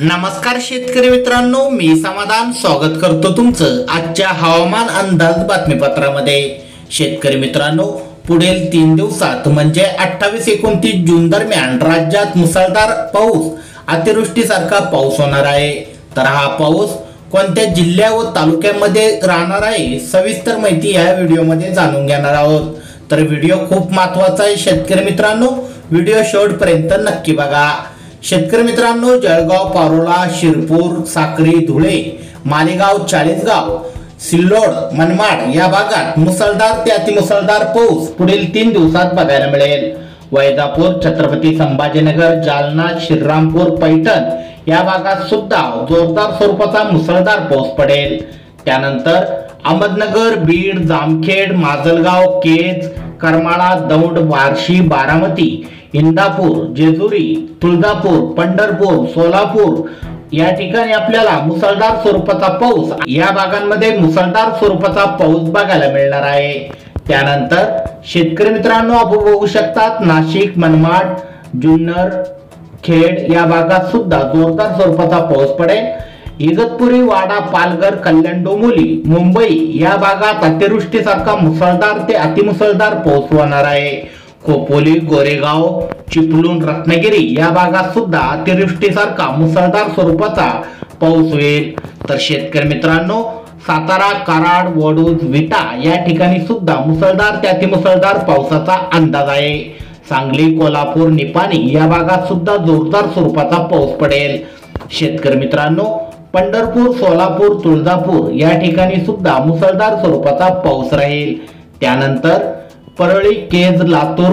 नमस्कार शेतकरी मित्रांनो, मी समाधान स्वागत करतो तुमचं आजच्या हवामान अंदाज बातमीपत्रामध्ये। शेतकरी मित्रांनो, पुढील 3 दिवसात म्हणजे 28-29 जून दरम्यान राज्यात मुसळधार पाऊस, अतिवृष्टीसारखा पाऊस होणार आहे। तर हा पाऊस कोणत्या जिल्ह्या व तालुक्यांमध्ये राहणार आहे, सविस्तर माहिती या व्हिडिओमध्ये जाणून घेणार आहोत। तर व्हिडिओ खूप महत्त्वाचा आहे शेतकरी मित्रांनो, व्हिडिओ शेवटपर्यंत नक्की बघा। शेतकरी मित्रांनो, जळगाव, पारोळा, शिरपूर, साक्री, धुळे, मालेगाव, चाळीसगाव, सिल्लोड, मनमाड या भागात मुसळधार ते अतिमुसळधार पाऊस पुढील 3 दिवसात बघायला मिळेल। वैजापूर, छत्रपती संभाजीनगर, जालना, श्रीरामपूर, पैठण या भागात सुद्धा जोरदार स्वरूपाचा मुसळधार पाऊस पडेल। त्यानंतर अहमदनगर, बीड, जामखेड, माजलगाव, केज, करमाळा, दौंड, बार्शी, बारामती, इंदापूर, जेजुरी, तुळजापूर, पंढरपूर, सोलापूर या ठिकाणी आपल्याला मुसळधार स्वरूपाचा पाऊस, या भागांमध्ये मुसळधार स्वरूपाचा पाऊस बघायला मिळणार आहे। त्यानंतर शेतकरी मित्रांनो, आपण बघू शकतात नाशिक, मनमाड, जुन्नर, खेड या भागात सुद्धा जोरदार स्वरूपाचा पाऊस पडेल। इगतपुरी, वाडा, पालघर, कल्याण, डोंबिवली, मुंबई या भागात अतिवृष्टीसारखा मुसळधार ते अतिमुसळधार पाऊस होणार आहे। खोपोली, गोरेगाव, चिपळूण, रत्नागिरी या भागात सुद्धा अतिवृष्टीसारखा मुसळधार स्वरूपाचा पाऊस होईल। तर शेतकरी मित्रांनो, सातारा, कराड, वडूज, विटा या ठिकाणी सुद्धा मुसळधार ते अतिमुसळधार पावसाचा अंदाज आहे। सांगली, कोल्हापूर, निपाणी या भागात सुद्धा जोरदार स्वरूपाचा पाऊस पडेल। शेतकरी मित्रांनो, पंढरपूर, सोलापूर, तुळजापूर या ठिकाणी सुद्धा मुसळधार स्वरूपाचा पाऊस राहील। त्यानंतर परळी, केज, लातूर,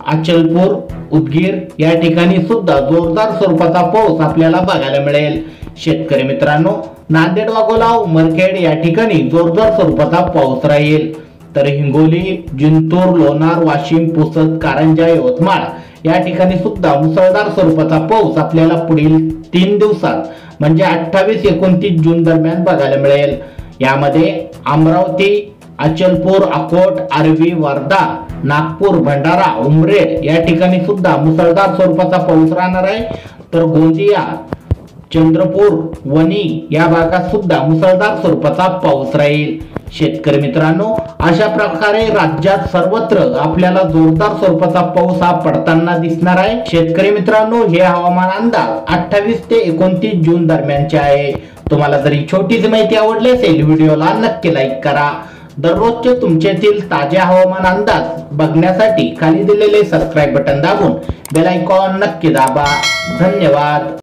अचलपूर, उदगीर या ठिकाणी सुद्धा जोरदार स्वरूपाचा पाऊस आपल्याला बघायला मिळेल। शेतकरी मित्रांनो, नांदेड, वाघोला, उमरखेड या ठिकाणी जोरदार स्वरूपाचा पाऊस राहील। तर हिंगोली, जिंतूर, लोणार, वाशिम, पुसद, कारंजा, यवतमाळ या ठिकाणी सुद्धा मुसळधार स्वरूपाचा पाऊस आपल्याला पुढील 3 दिवसात म्हणजे 28-29 जून दरम्यान बघायला मिळेल। यामध्ये अमरावती, अचलपूर, अकोट, आर्वी, वर्धा, नागपूर, भंडारा, उमरेड या ठिकाणी सुद्धा मुसळधार स्वरूपाचा पाऊस राहणार आहे। तर गोंदिया, चंद्रपूर, वणी या भागात सुद्धा मुसळधार स्वरूपाचा पाऊस राहील। शेतकरी मित्रांनो, अशा प्रकारे राज्यात सर्वत्र आपल्याला जोरदार स्वरूपाचा पाऊस हा पडताना दिसणार आहे। शेतकरी मित्रांनो, हे हवामान अंदाज 28 ते 29 जून दरम्यानचे आहे। तुम्हाला जर ही छोटीशी माहिती आवडली असेल, व्हिडिओला नक्की लाईक करा। दररोजचे तुमच्यातील ताज्या हवामान अंदाज बघण्यासाठी खाली दिलेले सबस्क्राईब बटन दाबून बेल आयकॉन नक्की दाबा। धन्यवाद।